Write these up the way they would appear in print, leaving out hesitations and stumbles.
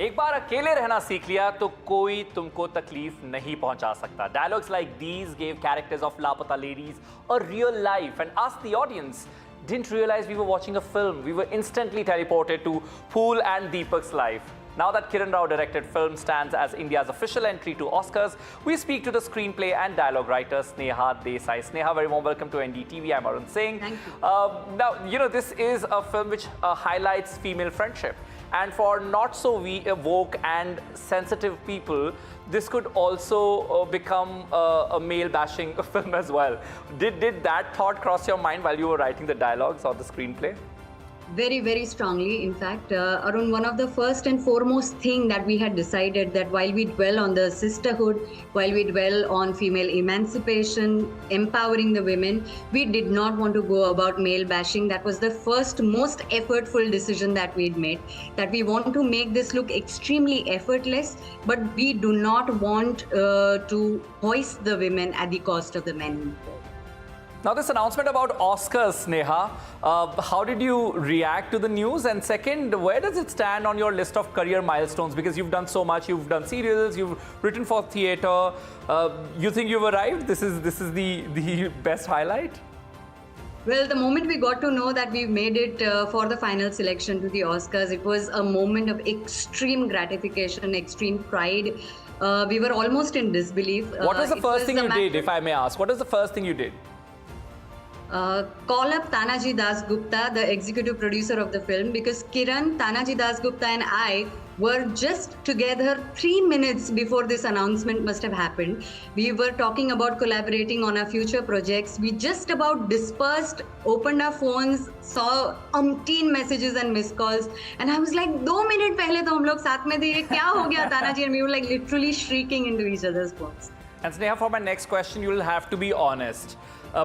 एक बार अकेले रहना सीख लिया तो कोई तुमको तकलीफ नहीं पहुंचा सकता. Dialogues like these gave characters of Lapata Ladies a real life and us, the audience, didn't realize we were watching a film. We were instantly teleported to Phool and Deepak's life. Now that Kiran Rao directed film stands as India's official entry to Oscars, we speak to the screenplay and dialogue writer Sneha Desai. Sneha, very warm welcome to NDTV. I'm Arun Singh. Thank you. Now, this is a film which highlights female friendship. And for not so woke and sensitive people, this could also become a male-bashing film as well. Did that thought cross your mind while you were writing the dialogues or the screenplay? Very, very strongly. In fact, Arun, one of the first and foremost thing that we had decided that while we dwell on the sisterhood, while we dwell on female emancipation, empowering the women, we did not want to go about male bashing. That was the first most effortful decision that we'd made, that we want to make this look extremely effortless, but we do not want to hoist the women at the cost of the men. Now, this announcement about Oscars, Sneha, how did you react to the news? And second, where does it stand on your list of career milestones? Because you've done so much, you've done serials, you've written for theatre. You think you've arrived? This is the best highlight? Well, the moment we got to know that we made it for the final selection to the Oscars, it was a moment of extreme gratification, extreme pride. We were almost in disbelief. What was the first thing you did, if I may ask? What was the first thing you did? Call up Tanaji Das Gupta, the executive producer of the film, because Kiran, Tanaji Das Gupta and I were just together 3 minutes before this announcement must have happened. We were talking about collaborating on our future projects. We just about dispersed, opened our phones, saw umpteen messages and missed calls. And I was like, 2 minutes pehle to hum log saath mein the, ye kya ho gaya Tanaji? And we were like literally shrieking into each other's phones. And Sneha, for my next question, you will have to be honest.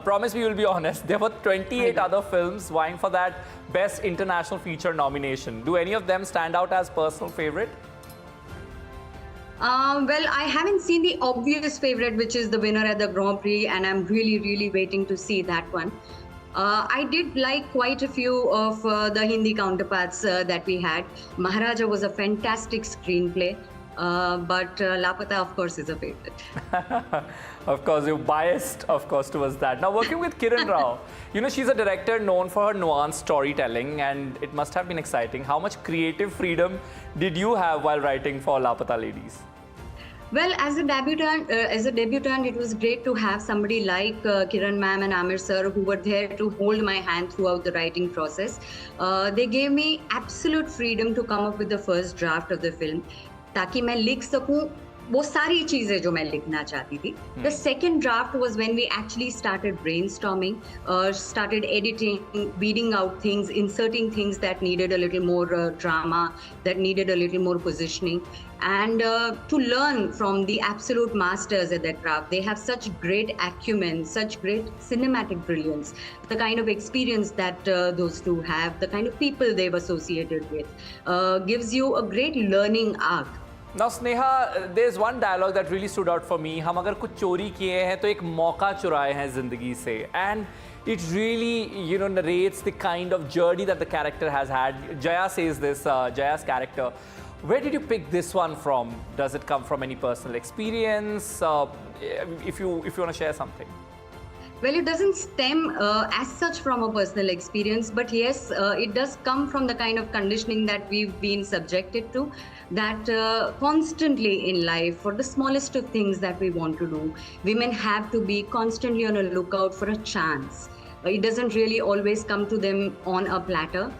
Promise me you will be honest. There were 28 other films vying for that Best International Feature nomination. Do any of them stand out as personal favorite? Well, I haven't seen the obvious favorite, which is the winner at the Grand Prix, and I'm really, really waiting to see that one. I did like quite a few of the Hindi counterparts that we had. Maharaja was a fantastic screenplay. But Lapata, of course, is a favorite. Of course, you're biased, of course, towards that. Now, working with Kiran Rao, she's a director known for her nuanced storytelling, and it must have been exciting. How much creative freedom did you have while writing for Lapata Ladies? Well, as a debutant, it was great to have somebody like Kiran ma'am and Amir sir who were there to hold my hand throughout the writing process. They gave me absolute freedom to come up with the first draft of the film, ताकि मैं लिख सकूं वो सारी चीजें जो मैं लिखना चाहती थी. The second draft was when we actually started brainstorming, started editing, weeding out things, inserting things that needed a little more drama, that needed a little more positioning, and to learn from the absolute masters at that craft. They have such great acumen, such great cinematic brilliance, the kind of experience that those two have, the kind of people they've associated with, gives you a great learning arc. Now, Sneha, there's one dialogue that really stood out for me. हम अगर कुछ चोरी किए हैं तो एक मौका चुराए हैं जिंदगी से. And it really, narrates the kind of journey that the character has had. Jaya says this, Jaya's character. Where did you pick this one from? Does it come from any personal experience? If you want to share something. Well, it doesn't stem as such from a personal experience, but yes, it does come from the kind of conditioning that we've been subjected to, that constantly in life, for the smallest of things that we want to do, women have to be constantly on a lookout for a chance. It doesn't really always come to them on a platter.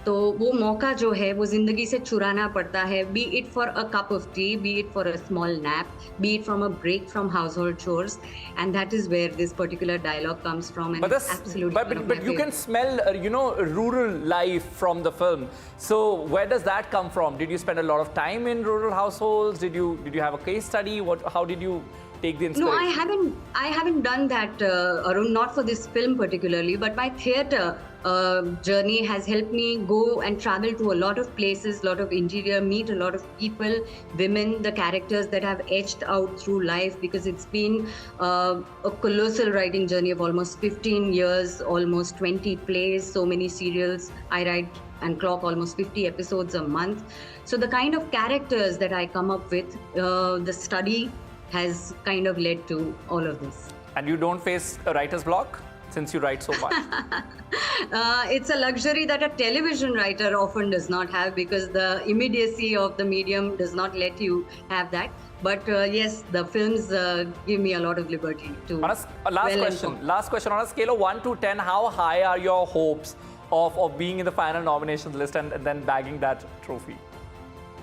तो वो मौका जो है वो जिंदगी से चुराना पड़ता है, be it for a cup of tea, be it for a small nap, be it from a break from household chores, and that is where this particular dialogue comes from. And it's absolutely but you can smell rural life from the film. So where does that come from? Did you spend a lot of time in rural households? Did you have a case study? How did you take the inspiration? No, I haven't done that, Arun, not for this film particularly, but my theatre journey has helped me go and travel to a lot of places, lot of interior, meet a lot of people, women, the characters that have edged out through life, because it's been a colossal writing journey of almost 15 years, almost 20 plays, so many serials. I write and clock almost 50 episodes a month. So the kind of characters that I come up with, the study has kind of led to all of this. And you don't face a writer's block since you write so much? It's a luxury that a television writer often does not have, because the immediacy of the medium does not let you have that. But yes, the films give me a lot of liberty to. Last question. On a scale of 1 to 10, how high are your hopes of being in the final nominations list and then bagging that trophy?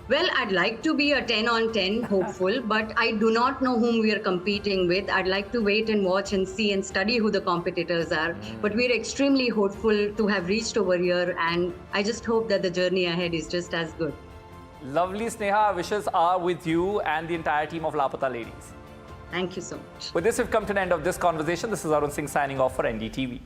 Well, I'd like to be a 10 on 10 hopeful, but I do not know whom we are competing with. I'd like to wait and watch and see and study who the competitors are. But we're extremely hopeful to have reached over here, and I just hope that the journey ahead is just as good. Lovely, Sneha. Wishes are with you and the entire team of Lapata Ladies. Thank you so much. With this, we've come to the end of this conversation. This is Arun Singh signing off for NDTV.